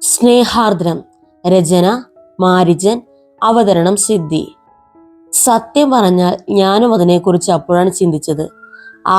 സ്നേഹാർദ്രം. രചന മാരിജൻ. അവതരണം സിദ്ധി. സത്യം പറഞ്ഞാൽ ഞാനും അതിനെക്കുറിച്ച് അപ്പോഴാണ് ചിന്തിച്ചത്.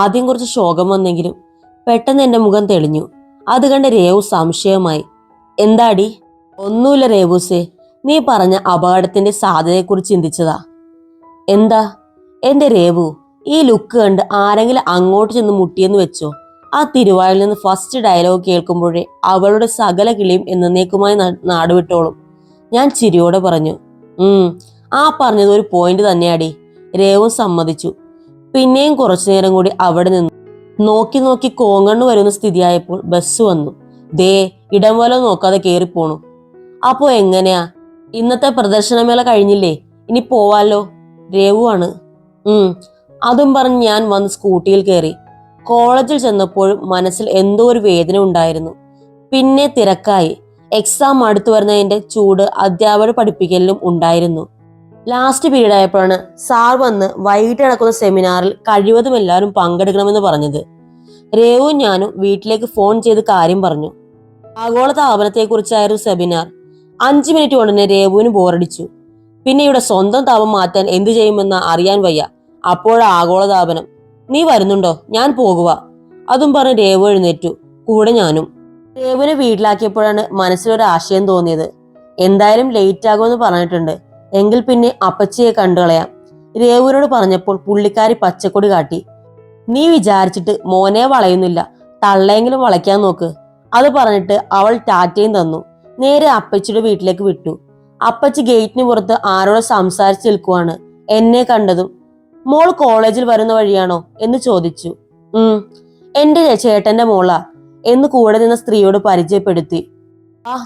ആദ്യം കുറച്ച് ശോകം വന്നെങ്കിലും പെട്ടെന്ന് എന്റെ മുഖം തെളിഞ്ഞു. അത് കണ്ട് രേവു സംശയമായി. എന്താടി? ഒന്നുമില്ല രേവൂസേ, നീ പറഞ്ഞ അപകടത്തിന്റെ സാധ്യതയെക്കുറിച്ച് ചിന്തിച്ചതാ. എന്താ? എന്റെ രേവു, ഈ ലുക്ക് കണ്ട് ആരെങ്കിലും അങ്ങോട്ട് ചെന്ന് മുട്ടിയെന്ന് വെച്ചോ, ആ തിരുവായിൽ നിന്ന് ഫസ്റ്റ് ഡയലോഗ് കേൾക്കുമ്പോഴേ അവളുടെ സകല കിളിയും എന്നേക്കുമായി നാടുവിട്ടോളും. ഞാൻ ചിരിയോടെ പറഞ്ഞു. ആ പറഞ്ഞത് ഒരു പോയിന്റ് തന്നെയാടി. രേവു സമ്മതിച്ചു. പിന്നെയും കുറച്ചു നേരം കൂടി അവിടെ നിന്നു. നോക്കി നോക്കി കോങ്ങണ്ണു വരുന്ന സ്ഥിതിയായപ്പോൾ ബസ് വന്നു. ദേ, ഇടം വല്ല നോക്കാതെ കേറിപ്പോണു. അപ്പോ എങ്ങനെയാ? ഇന്നത്തെ പ്രദർശനമേള കഴിഞ്ഞില്ലേ, ഇനി പോവാലോ? രേവു ആണ്. അതും പറഞ്ഞ് ഞാൻ വന്ന് സ്കൂട്ടിയിൽ കയറി. കോളേജിൽ ചെന്നപ്പോഴും മനസ്സിൽ എന്തോ ഒരു വേദന ഉണ്ടായിരുന്നു. പിന്നെ തിരക്കായി. എക്സാം അടുത്തു വരുന്നതിന്റെ ചൂട് അധ്യാപകർ പഠിപ്പിക്കലിലും ഉണ്ടായിരുന്നു. ലാസ്റ്റ് പീരീഡ് ആയപ്പോഴാണ് സാർ വന്ന് വൈകിട്ട് നടക്കുന്ന സെമിനാറിൽ കഴിവതും എല്ലാവരും പങ്കെടുക്കണമെന്ന് പറഞ്ഞത്. രേവും ഞാനും വീട്ടിലേക്ക് ഫോൺ ചെയ്ത് കാര്യം പറഞ്ഞു. ആഗോള താപനത്തെക്കുറിച്ചായിരുന്നു സെമിനാർ. 5 മിനിറ്റ് കൊണ്ട് തന്നെ രേവുവിന് ബോറടിച്ചു. പിന്നെ ഇവിടെ സ്വന്തം താപം മാറ്റാൻ എന്തു ചെയ്യുമെന്ന് അറിയാൻ വയ്യ. അപ്പോഴാ ആഗോളതാപനം. നീ വരുന്നുണ്ടോ? ഞാൻ പോകുക. അതും പറഞ്ഞ് രേവു എഴുന്നേറ്റു. കൂടെ ഞാനും. രേവുവിനെ വീട്ടിലാക്കിയപ്പോഴാണ് മനസ്സിലൊരു ആശയം തോന്നിയത്. എന്തായാലും ലേറ്റ് ആകുമെന്ന് പറഞ്ഞിട്ടുണ്ട്, എങ്കിൽ പിന്നെ അപ്പച്ചിയെ കണ്ടുകളയാം. രേവുവിനോട് പറഞ്ഞപ്പോൾ പുള്ളിക്കാരി പച്ചക്കൊടി കാട്ടി. നീ വിചാരിച്ചിട്ട് മോനെ വളയുന്നില്ല, തള്ളയെങ്കിലും വളയ്ക്കാൻ നോക്ക്. അത് പറഞ്ഞിട്ട് അവൾ ടാറ്റയും തന്നു. നേരെ അപ്പച്ചിയുടെ വീട്ടിലേക്ക് വിട്ടു. അപ്പച്ചി ഗേറ്റിന് പുറത്ത് ആരോട് സംസാരിച്ചു നിൽക്കുവാണ്. എന്നെ കണ്ടതും മോൾ കോളേജിൽ വരുന്ന വഴിയാണോ എന്ന് ചോദിച്ചു. എന്റെ ചേട്ടന്റെ മോളാ എന്ന് കൂടെ നിന്ന സ്ത്രീയോട് പരിചയപ്പെടുത്തി.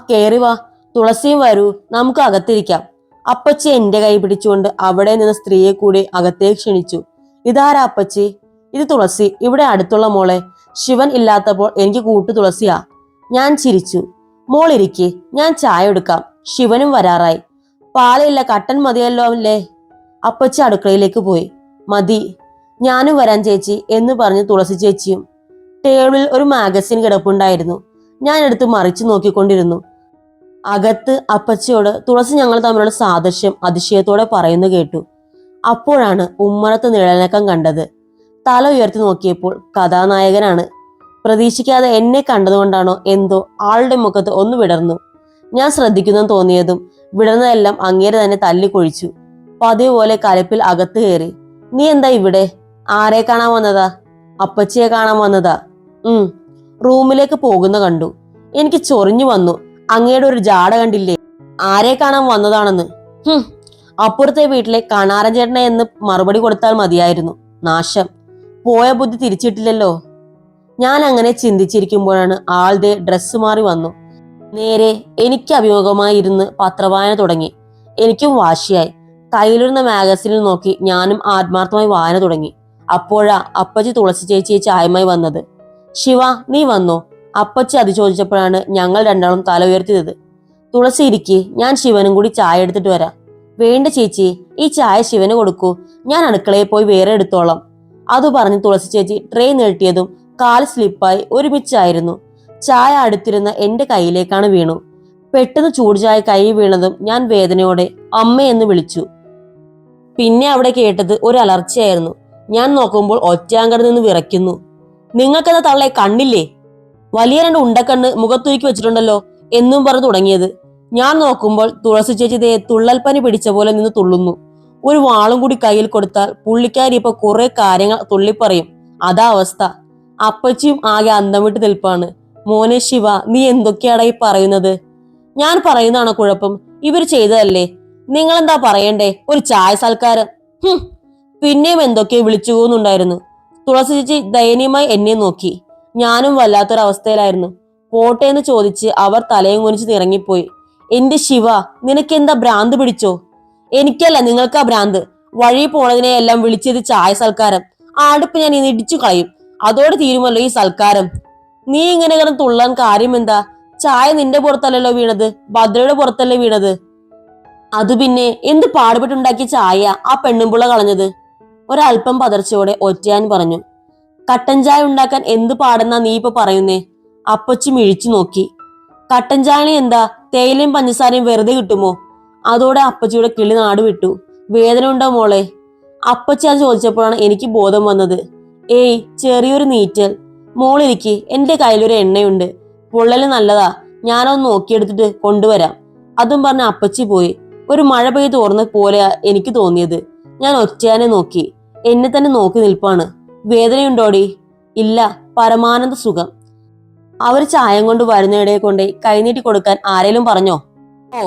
കേറി വാ, തുളസിയും വരൂ, നമുക്ക് അകത്തിരിക്കാം. അപ്പച്ചി എന്റെ കൈ പിടിച്ചുകൊണ്ട് അവിടെ നിന്ന് സ്ത്രീയെ കൂടി അകത്തേക്ക് ക്ഷണിച്ചു. ഇതാരാ അപ്പച്ചി? ഇത് തുളസി, ഇവിടെ അടുത്തുള്ള മോളെ. ശിവൻ ഇല്ലാത്തപ്പോൾ എനിക്ക് കൂട്ടു തുളസിയാ. ഞാൻ ചിരിച്ചു. മോൾ ഇരിക്ക്, ഞാൻ ചായ എടുക്കാം. ശിവനും വരാറായി. പാലില്ല, കട്ടൻ മതിയല്ലോ അല്ലേ? അപ്പച്ചി അടുക്കളയിലേക്ക് പോയി. മതി, ഞാനും വരാൻ ചേച്ചി എന്ന് പറഞ്ഞ് തുളസി ചേച്ചിയും. ടേബിളിൽ ഒരു മാഗസിൻ കിടപ്പുണ്ടായിരുന്നു. ഞാൻ എടുത്ത് മറിച്ചു നോക്കിക്കൊണ്ടിരുന്നു. അകത്ത് അപ്പച്ചിയോട് തുളസി ഞങ്ങൾ തമ്മിലുള്ള സാദൃശ്യം അതിശയത്തോടെ പറയുന്നു കേട്ടു. അപ്പോഴാണ് ഉമ്മറത്ത് നിഴലനക്കം കണ്ടത്. തല ഉയർത്തി നോക്കിയപ്പോൾ കഥാനായകനാണ്. പ്രതീക്ഷിക്കാതെ എന്നെ കണ്ടതുകൊണ്ടാണോ എന്തോ ആളുടെ മുഖത്ത് ഒന്ന് വിടർന്നു. ഞാൻ ശ്രദ്ധിക്കുന്നെന്ന് തോന്നിയതും വിടർന്നതെല്ലാം അങ്ങേരെ തന്നെ തല്ലിക്കൊഴിച്ചു. പതിവ് പോലെ കലപ്പിൽ അകത്ത് കയറി. നീ എന്താ ഇവിടെ? ആരെ കാണാൻ വന്നതാ? അപ്പച്ചിയെ കാണാൻ വന്നതാ. റൂമിലേക്ക് പോകുന്ന കണ്ടു. എനിക്ക് ചൊറിഞ്ഞു വന്നു. അങ്ങയുടെ ഒരു ജാട കണ്ടില്ലേ? ആരെ കാണാൻ വന്നതാണെന്ന്. അപ്പുറത്തെ വീട്ടിലെ കണാരൻ ചേട്ടനെ എന്ന് മറുപടി കൊടുത്താൽ മതിയായിരുന്നു. നാശം, പോയ ബുദ്ധി തിരിച്ചിട്ടില്ലല്ലോ. ഞാൻ അങ്ങനെ ചിന്തിച്ചിരിക്കുമ്പോഴാണ് ആളുടെ ഡ്രസ്സ് മാറി വന്നു. നേരെ എനിക്ക് അഭിമുഖമായി ഇരുന്ന് പത്രവായന തുടങ്ങി. എനിക്കും വാശിയായി. കയ്യിലിരുന്ന മാഗസിനിൽ നോക്കി ഞാനും ആത്മാർത്ഥമായി വായന തുടങ്ങി. അപ്പോഴാ അപ്പച്ചി തുളസി ചേച്ചിയെ ചായമായി വന്നത്. ശിവ, നീ വന്നോ? അപ്പച്ചി അത് ചോദിച്ചപ്പോഴാണ് ഞങ്ങൾ രണ്ടാളും തല ഉയർത്തിയത്. തുളസി ഇരിക്ക്, ഞാൻ ശിവനും കൂടി ചായ എടുത്തിട്ട് വരാം. വേണ്ട ചേച്ചി, ഈ ചായ ശിവന് കൊടുക്കൂ, ഞാൻ അടുക്കളയിൽ പോയി വേറെ എടുത്തോളാം. അത് പറഞ്ഞ് തുളസി ചേച്ചി ട്രേ നീട്ടിയതും കാൽ സ്ലിപ്പായി ഒരുമിച്ചായിരുന്നു. ചായ അടുത്തിരുന്ന എന്റെ കയ്യിലേക്കാണ് വീണു. പെട്ടെന്ന് ചൂട് ചായ കൈ വീണതും ഞാൻ വേദനയോടെ അമ്മയെന്ന് വിളിച്ചു. പിന്നെ അവിടെ കേട്ടത് ഒരു അലർച്ചയായിരുന്നു. ഞാൻ നോക്കുമ്പോൾ ഒറ്റാങ്കട നിന്ന് വിറയ്ക്കുന്നു. നിങ്ങൾക്കെന്താ തള്ളെ കണ്ണില്ലേ? വലിയ 2 ഉണ്ടക്കണ്ണ് മുഖത്തുരുക്കി വെച്ചിട്ടുണ്ടല്ലോ എന്നും പറഞ്ഞു തുടങ്ങിയത്. ഞാൻ നോക്കുമ്പോൾ തുളസി ചേച്ചി ദേ തുള്ളൽപ്പനി പിടിച്ച പോലെ നിന്ന് തുള്ളുന്നു. ഒരു വാളും കൂടി കയ്യിൽ കൊടുത്താൽ പുള്ളിക്കാരി ഇപ്പൊ കുറെ കാര്യങ്ങൾ തുള്ളിപ്പറയും. അതാ അവസ്ഥ. അപ്പച്ചിയും ആകെ അന്തം വിട്ട് നിൽപ്പാണ്. മോനെ ശിവ, നീ എന്തൊക്കെയാടാ ഈ പറയുന്നത്? ഞാൻ പറയുന്നതാണോ കുഴപ്പം? ഇവര് ചെയ്തതല്ലേ. നിങ്ങളെന്താ പറയണ്ടേ? ഒരു ചായ സൽക്കാരം. പിന്നെയും എന്തൊക്കെയോ വിളിച്ചു പോകുന്നുണ്ടായിരുന്നു. തുളസി ചേച്ചി ദയനീയമായി എന്നെ നോക്കി. ഞാനും വല്ലാത്തൊരവസ്ഥയിലായിരുന്നു. പോട്ടെ എന്ന് ചോദിച്ച് അവർ തലയും കുനിച്ച് ഇറങ്ങിപ്പോയി. എന്റെ ശിവ, നിനക്കെന്താ ഭ്രാന്ത് പിടിച്ചോ? എനിക്കല്ല, നിങ്ങൾക്കാ ഭ്രാന്ത്. വഴി പോണതിനെ എല്ലാം വിളിച്ചത് ചായ സൽക്കാരം. ആ അടുപ്പ് ഞാൻ ഇന്ന് ഇടിച്ചു കളയും. അതോടെ തീരുമല്ലോ ഈ സൽക്കാരം. നീ ഇങ്ങനെ കിടന്ന് തുള്ളാൻ കാര്യം എന്താ? ചായ നിന്റെ പുറത്തല്ലല്ലോ വീണത്, ഭദ്രയുടെ പുറത്തല്ലേ വീണത്. അത് പിന്നെ എന്ത് പാടുപെട്ടുണ്ടാക്കിയ ചായ ആ പെണ്ണുമ്പുള്ള കളഞ്ഞത്? ഒരൽപ്പം പതർച്ചയോടെ ഒറ്റയാൻ പറഞ്ഞു. കട്ടൻ ചായ ഉണ്ടാക്കാൻ എന്ത് പാടെന്നാ നീ ഇപ്പൊ പറയുന്നേ? അപ്പച്ചി മിഴിച്ചു നോക്കി. കട്ടൻ ചാണി എന്താ തേയിലയും പഞ്ചസാരയും വെറുതെ കിട്ടുമോ? അതോടെ അപ്പച്ചിയുടെ കിളി നാട് വിട്ടു. വേദന ഉണ്ടോ മോളെ? അപ്പച്ചി അത് ചോദിച്ചപ്പോഴാണ് എനിക്ക് ബോധം വന്നത്. ഏയ്, ചെറിയൊരു നീറ്റൽ. മോളിരിക്ക്, എന്റെ കയ്യിലൊരു എണ്ണയുണ്ട്, പൊള്ളല് നല്ലതാ, ഞാനൊന്ന് നോക്കിയെടുത്തിട്ട് കൊണ്ടുവരാം. അതും പറഞ്ഞ അപ്പച്ചി പോയി. ഒരു മഴ പെയ്ത് തോർന്ന പോലെയാ എനിക്ക് തോന്നിയത്. ഞാൻ ഒറ്റയാനെ നോക്കി. എന്നെ തന്നെ നോക്കി നിൽപ്പാണ്. വേദനയുണ്ടോടി? ഇല്ല, പരമാനന്ദ സുഖം. അവർ ചായം കൊണ്ട് വരുന്നയിടയെ കൊണ്ട് കൈനീട്ടി കൊടുക്കാൻ ആരേലും പറഞ്ഞോ? ഓ,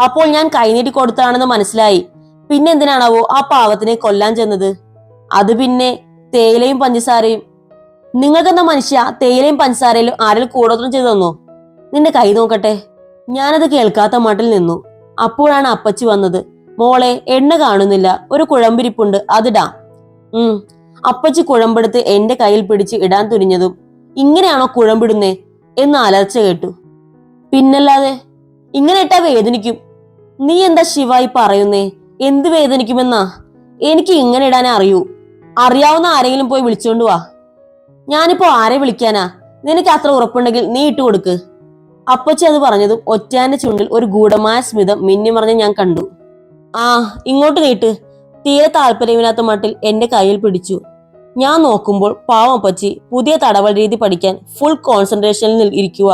അപ്പോൾ ഞാൻ കൈനീട്ടി കൊടുത്താണെന്ന് മനസ്സിലായി. പിന്നെന്തിനാണാവോ ആ പാവത്തിനെ കൊല്ലാൻ ചെന്നത്? അത് പിന്നെ തേയിലയും പഞ്ചസാരയും. നിങ്ങൾക്കെന്താ മനുഷ്യ തേയിലയും പഞ്ചസാരയിലും ആരെങ്കിലും കൂടോത്രം ചെയ്തു തന്നോ? നിന്റെ കൈ നോക്കട്ടെ. ഞാനത് കേൾക്കാത്ത മട്ടിൽ നിന്നു. അപ്പോഴാണ് അപ്പച്ചി വന്നത്. മോളെ, എണ്ണ കാണുന്നില്ല, ഒരു കുഴമ്പിരിപ്പുണ്ട്, അതിടാം. അപ്പച്ചി കുഴമ്പെടുത്ത് എന്റെ കയ്യിൽ പിടിച്ച് ഇടാൻ തുനിഞ്ഞതും ഇങ്ങനെയാണോ കുഴമ്പിടുന്നേ എന്ന് അലർച്ച കേട്ടു. പിന്നല്ലാതെ, ഇങ്ങനെ ഇട്ടാ വേദനിക്കും. നീ എന്താ ശിവായി പറയുന്നേ? എന്ത് വേദനിക്കുമെന്നാ? എനിക്ക് ഇങ്ങനെ ഇടാനേ അറിയൂ. അറിയാവുന്ന ആരെങ്കിലും പോയി വിളിച്ചോണ്ട് വാ. ഞാനിപ്പോ ആരെ വിളിക്കാനാ? നിനക്ക് അത്ര ഉറപ്പുണ്ടെങ്കിൽ നീ ഇട്ടു കൊടുക്ക്. അപ്പച്ചി അത് പറഞ്ഞതും ഒറ്റാന്റെ ചുണ്ടിൽ ഒരു ഗൂഢമായ സ്മിതം മിന്നിമറിഞ്ഞ് ഞാൻ കണ്ടു. ആ, ഇങ്ങോട്ട് നീട്ട്. തീരെ താല്പര്യമില്ലാത്ത മട്ടിൽ എന്റെ കയ്യിൽ പിടിച്ചു. ഞാൻ നോക്കുമ്പോൾ പാവം അപ്പച്ചി പുതിയ തടവൽ രീതി പഠിക്കാൻ ഫുൾ കോൺസെൻട്രേഷനിൽ ഇരിക്കുക.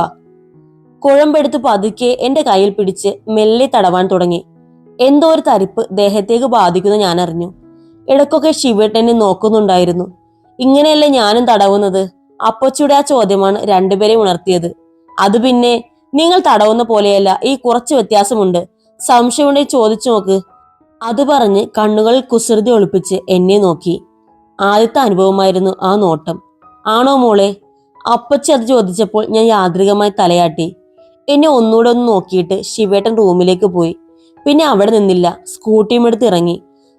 കുഴമ്പെടുത്ത് പതുക്കെ എന്റെ കയ്യിൽ പിടിച്ച് മെല്ലെ തടവാൻ തുടങ്ങി. എന്തോ ഒരു തരിപ്പ് ദേഹത്തേക്ക് ബാധിക്കുന്ന ഞാൻ അറിഞ്ഞു. ഇടയ്ക്കൊക്കെ ശിവേട്ടനെ നോക്കുന്നുണ്ടായിരുന്നു. ഇങ്ങനെയല്ലേ ഞാനും തടവുന്നത്? അപ്പച്ചിയുടെ ആ ചോദ്യമാണ് രണ്ടുപേരെയും ഉണർത്തിയത്. അത് പിന്നെ, നിങ്ങൾ തടവുന്ന പോലെയല്ല, ഈ കുറച്ച് വ്യത്യാസമുണ്ട്. സംശയമുണ്ടെങ്കിൽ ചോദിച്ചു നോക്ക്. അത് പറഞ്ഞ് കണ്ണുകളിൽ കുസൃതി ഒളിപ്പിച്ച് എന്നെ നോക്കി. ആദ്യത്തെ അനുഭവമായിരുന്നു ആ നോട്ടം. ആണോ മോളെ? അപ്പച്ചി അത് ചോദിച്ചപ്പോൾ ഞാൻ യാന്ത്രികമായി തലയാട്ടി. എന്നെ ഒന്നുകൂടെ ഒന്ന് നോക്കിയിട്ട് ശിവേട്ടൻ റൂമിലേക്ക് പോയി. പിന്നെ അവിടെ നിന്നില്ല, സ്കൂട്ടിയും എടുത്ത് ഇറങ്ങി.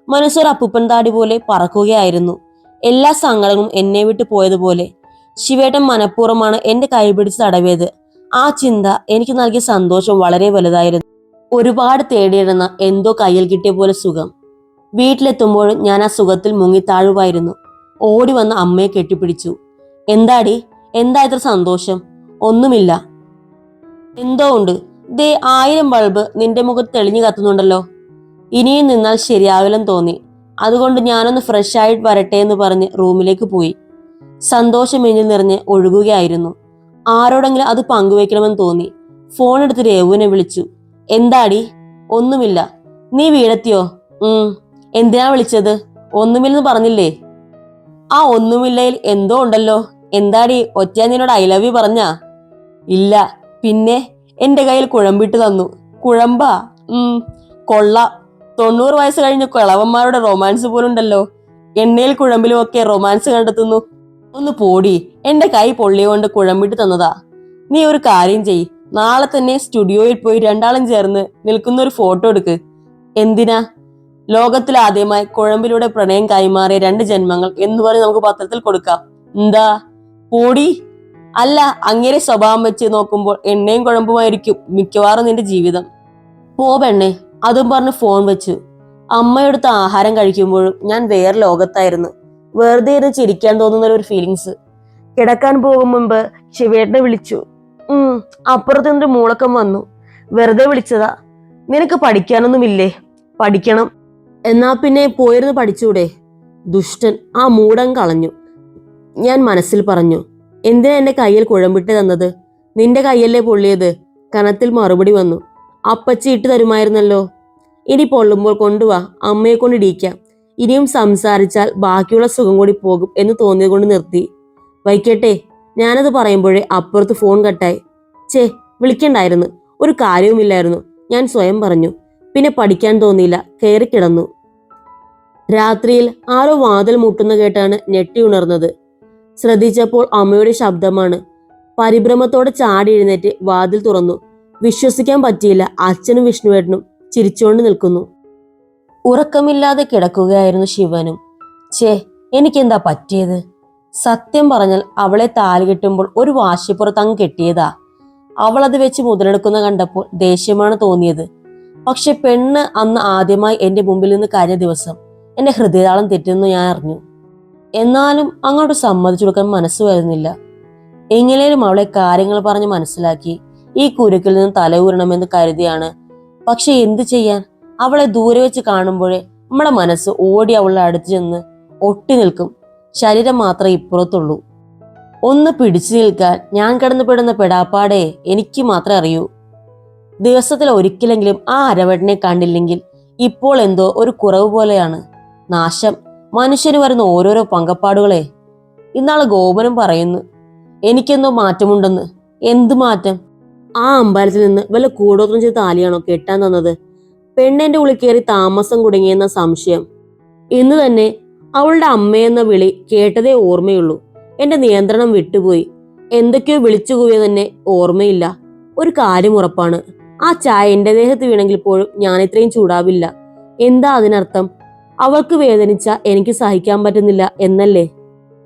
മനസ്സൊരു അപ്പൂപ്പൻ താടി പോലെ പറക്കുകയായിരുന്നു. എല്ലാ സങ്കടങ്ങളും എന്നെ വിട്ട് പോയതുപോലെ. ശിവേട്ടൻ മനഃപൂർവ്വമാണ് എന്റെ കൈ പിടിച്ച് തടവിയത്. ആ ചിന്ത എനിക്ക് നൽകിയ സന്തോഷം വളരെ വലുതായിരുന്നു. ഒരുപാട് തേടിയിടുന്ന എന്തോ കയ്യിൽ കിട്ടിയ പോലെ സുഖം. വീട്ടിലെത്തുമ്പോഴും ഞാൻ ആ സുഖത്തിൽ മുങ്ങിത്താഴുവായിരുന്നു. ഓടി വന്ന അമ്മയെ കെട്ടിപ്പിടിച്ചു. എന്താടി, എന്താ ഇത്ര സന്തോഷം? ഒന്നുമില്ല. എന്തോ ഉണ്ട്. ദേ 1000 ബൾബ് നിന്റെ മുഖത്ത് തെളിഞ്ഞു കത്തുന്നുണ്ടല്ലോ. ഇനിയും നിന്നാൽ ശരിയാവില്ലെന്ന് തോന്നി. അതുകൊണ്ട് ഞാനൊന്ന് ഫ്രഷ് ആയിട്ട് വരട്ടെ എന്ന് പറഞ്ഞ് റൂമിലേക്ക് പോയി. സന്തോഷം എന്നിൽ നിറഞ്ഞ് ഒഴുകുകയായിരുന്നു. ആരോടെങ്കിലും അത് പങ്കുവെക്കണമെന്ന് തോന്നി. ഫോൺ എടുത്ത് രേവുവിനെ വിളിച്ചു. എന്താടി? ഒന്നുമില്ല. നീ വീടെത്തിയോ? എന്തിനാ വിളിച്ചത്? ഒന്നുമില്ലെന്ന് പറഞ്ഞില്ലേ? ആ ഒന്നുമില്ലയിൽ എന്തോ ഉണ്ടല്ലോ. എന്താടി, ഒറ്റ നിന്നോട് ഐ ലവ് യു പറഞ്ഞാ? ഇല്ല. പിന്നെ എന്റെ കയ്യിൽ കുഴമ്പിട്ട് തന്നു. കുഴമ്പാ? കൊള്ളാം. 90 വയസ്സ് കഴിഞ്ഞ കിളവന്മാരുടെ റൊമാൻസ് പോലുണ്ടല്ലോ. എണ്ണയിൽ കുഴമ്പിലും ഒക്കെ റൊമാൻസ് കണ്ടെത്തുന്നു. ഒന്ന് പോടി, എന്റെ കൈ പൊള്ളിയോണ്ട് കുഴമ്പിട്ട് തന്നതാ. നീ ഒരു കാര്യം ചെയ്, നാളെ തന്നെ സ്റ്റുഡിയോയിൽ പോയി രണ്ടാളും ചേർന്ന് നിൽക്കുന്ന ഒരു ഫോട്ടോ എടുക്ക്. എന്തിനാ? ലോകത്തിലാദ്യമായി കുഴമ്പിലൂടെ പ്രണയം കൈമാറിയ 2 ജന്മങ്ങൾ എന്ന് പറഞ്ഞ് നമുക്ക് പത്രത്തിൽ കൊടുക്കാം. എന്താ? പോടി. അല്ല, അങ്ങനെ സ്വഭാവം വെച്ച് നോക്കുമ്പോൾ എണ്ണയും കുഴമ്പുമായിരിക്കും മിക്കവാറും നിന്റെ ജീവിതം. പോ പെണ്ണേ. അതും പറഞ്ഞ് ഫോൺ വെച്ചു. അമ്മയെടുത്ത് ആഹാരം കഴിക്കുമ്പോഴും ഞാൻ വേറെ ലോകത്തായിരുന്നു. വെറുതെ ഇരുന്ന് ചിരിക്കാൻ തോന്നുന്ന ഒരു ഫീലിങ്സ്. കിടക്കാൻ പോകും മുമ്പ് ശിവേട്ടനെ വിളിച്ചു. അപ്പുറത്ത് നിന്നൊരു മൂളക്കം വന്നു. വെറുതെ വിളിച്ചതാ. നിനക്ക് പഠിക്കാനൊന്നുമില്ലേ? പഠിക്കണം. എന്നാ പിന്നെ പോയിരുന്ന് പഠിച്ചൂടെ? ദുഷ്ടൻ. ആ മൂടം കളഞ്ഞു. ഞാൻ മനസ്സിൽ പറഞ്ഞു. എന്തിനാ എന്റെ കയ്യിൽ കുഴമ്പിട്ട് തന്നത്? നിന്റെ കയ്യല്ലേ പൊള്ളിയത്? കനത്തിൽ മറുപടി വന്നു. അപ്പച്ചി ഇട്ട് തരുമായിരുന്നല്ലോ. ഇനി പൊള്ളുമ്പോൾ കൊണ്ടുവാ, അമ്മയെ കൊണ്ട് ഇടിയിക്കാം. ഇനിയും സംസാരിച്ചാൽ ബാക്കിയുള്ള സുഖം കൂടി പോകും എന്ന് തോന്നിയത് കൊണ്ട് നിർത്തി. വയ്ക്കട്ടെ. ഞാനത് പറയുമ്പോഴേ അപ്പുറത്ത് ഫോൺ കട്ടായി. വിളിക്കണ്ടായിരുന്നു, ഒരു കാര്യവുമില്ലായിരുന്നു, ഞാൻ സ്വയം പറഞ്ഞു. പിന്നെ പഠിക്കാൻ തോന്നിയില്ല, കയറി കിടന്നു. രാത്രിയിൽ ആരോ വാതിൽ മുട്ടുന്ന കേട്ടാണ് ഞെട്ടി ഉണർന്നത്. ശ്രദ്ധിച്ചപ്പോൾ അമ്മയുടെ ശബ്ദമാണ്. പരിഭ്രമത്തോടെ ചാടി എഴുന്നേറ്റ് വാതിൽ തുറന്നു. വിശ്വസിക്കാൻ പറ്റിയില്ല. അച്ഛനും വിഷ്ണുവേട്ടനും ചിരിച്ചുകൊണ്ട് നിൽക്കുന്നു. ഉറക്കമില്ലാതെ കിടക്കുകയായിരുന്നു ശിവനും. എനിക്കെന്താ പറ്റിയത്? സത്യം പറഞ്ഞാൽ അവളെ താലി കെട്ടുമ്പോൾ ഒരു വാശിപ്പുറത്ത് അങ്ങ് കെട്ടിയതാ. അവളത് വെച്ച് മുതലെടുക്കുന്ന കണ്ടപ്പോൾ ദേഷ്യമാണ് തോന്നിയത്. പക്ഷെ പെണ്ണ് അന്ന് ആദ്യമായി എന്റെ മുമ്പിൽ നിന്ന് കരഞ്ഞ ദിവസം എന്റെ ഹൃദയതാളം തെറ്റെന്ന് ഞാൻ അറിഞ്ഞു. എന്നാലും അങ്ങോട്ട് സമ്മതിച്ചു കൊടുക്കാൻ മനസ്സ് വരുന്നില്ല. എങ്ങനെയും അവളെ കാര്യങ്ങൾ പറഞ്ഞ് മനസ്സിലാക്കി ഈ കുരുക്കിൽ നിന്ന് തലയൂരണമെന്ന് കരുതിയാണ്. പക്ഷെ എന്തു ചെയ്യാൻ, അവളെ ദൂരെ വെച്ച് കാണുമ്പോഴേ നമ്മളെ മനസ്സ് ഓടി അവളുടെ അടുത്ത് ചെന്ന് ഒട്ടി നിൽക്കും. ശരീരം മാത്രമേ ഇപ്പുറത്തുള്ളൂ. ഒന്ന് പിടിച്ചു നിൽക്കാൻ ഞാൻ കിടന്നുപെടുന്ന പെടാപ്പാടെ എനിക്ക് മാത്രമേ അറിയൂ. ദിവസത്തിൽ ഒരിക്കലെങ്കിലും ആ അരവട്ടനെ കണ്ടില്ലെങ്കിൽ ഇപ്പോൾ എന്തോ ഒരു കുറവ് പോലെയാണ്. നാശം മനുഷ്യന് വരുന്ന ഓരോരോ പങ്കപ്പാടുകളെ. ഇന്നാള് ഗോപനും പറയുന്നു എനിക്കെന്തോ മാറ്റമുണ്ടെന്ന്. എന്ത് മാറ്റം? ആ അമ്പലത്തിൽ നിന്ന് വല്ല കൂടോത്രം ചെയ്ത താലിയാണോ കെട്ടാൻ തന്നത്? പെണ്ണെന്റെ ഉള്ളിൽ കയറി താമസം കുടുങ്ങിയെന്ന സംശയം. ഇന്ന് തന്നെ അവളുടെ അമ്മയെന്ന വിളി കേട്ടതേ ഓർമ്മയുള്ളൂ. എന്റെ നിയന്ത്രണം വിട്ടുപോയി. എന്തൊക്കെയോ വിളിച്ചു കൂവിയ തന്നെ ഓർമ്മയില്ല. ഒരു കാര്യം ഉറപ്പാണ്, ആ ചായ എന്റെ ദേഹത്ത് വീണെങ്കിൽ പോലും ഞാൻ ഇത്രയും ചൂടാവില്ല. എന്താ അതിനർത്ഥം? അവൾക്ക് വേദനിച്ച എനിക്ക് സഹിക്കാൻ പറ്റുന്നില്ല എന്നല്ലേ?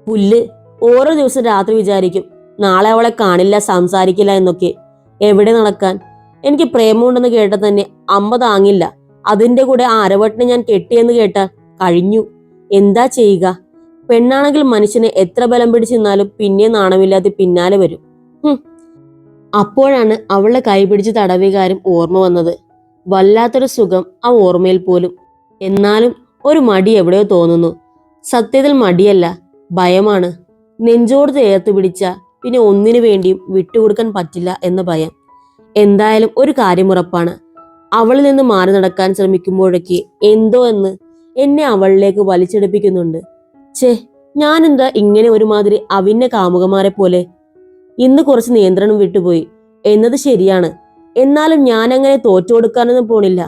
പുല്ല്. ഓരോ ദിവസം രാത്രി വിചാരിക്കും നാളെ അവളെ കാണില്ല, സംസാരിക്കില്ല എന്നൊക്കെ. എവിടെ നടക്കാൻ? എനിക്ക് പ്രേമമുണ്ടെന്ന് കേട്ടാൽ തന്നെ അമ്മ താങ്ങില്ല. അതിന്റെ കൂടെ ആ അരവട്ടിനെ ഞാൻ കെട്ടിയെന്ന് കേട്ടാൽ കഴിഞ്ഞു. എന്താ ചെയ്യുക? പെണ്ണാണെങ്കിൽ മനുഷ്യനെ എത്ര ബലം പിടിച്ചു നിന്നാലും പിന്നെ നാണമില്ലാതെ പിന്നാലെ വരും. അപ്പോഴാണ് അവളുടെ കൈ പിടിച്ച് തടവിയ കാര്യം ഓർമ്മ വന്നത്. വല്ലാത്തൊരു സുഖം ആ ഓർമ്മയിൽ പോലും. എന്നാലും ഒരു മടി എവിടെയോ തോന്നുന്നു. സത്യത്തിൽ മടിയല്ല, ഭയമാണ്. നെഞ്ചോട് ചേർത്ത് പിടിച്ച പിന്നെ ഒന്നിനു വേണ്ടിയും വിട്ടുകൊടുക്കാൻ പറ്റില്ല എന്ന ഭയം. എന്തായാലും ഒരു കാര്യം ഉറപ്പാണ്, അവളിൽ നിന്ന് മാറി നടക്കാൻ ശ്രമിക്കുമ്പോഴൊക്കെ എന്തോ എന്ന് എന്നെ അവളിലേക്ക് വലിച്ചെടുപ്പിക്കുന്നുണ്ട്. ഛേ, ഞാനെന്താ ഇങ്ങനെ ഒരുമാതിരി അവിന്ന കാമുകന്മാരെ പോലെ? ഇന്ന് കുറച്ച് നിയന്ത്രണം വിട്ടുപോയി എന്നത് ശരിയാണ്. എന്നാലും ഞാനങ്ങനെ തോറ്റുകൊടുക്കാനൊന്നും പോണില്ല.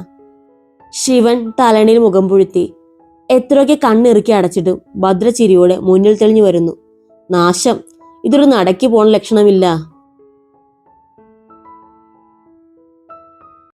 ശിവൻ തലണിയിൽ മുഖം പുഴുത്തി. എത്രയൊക്കെ കണ്ണിറുക്കി അടച്ചിട്ടും ഭദ്രചിരിയോടെ മുന്നിൽ തെളിഞ്ഞു വരുന്നു. നാശം, ഇതൊരു നടക്കി പോണ ലക്ഷണമില്ല.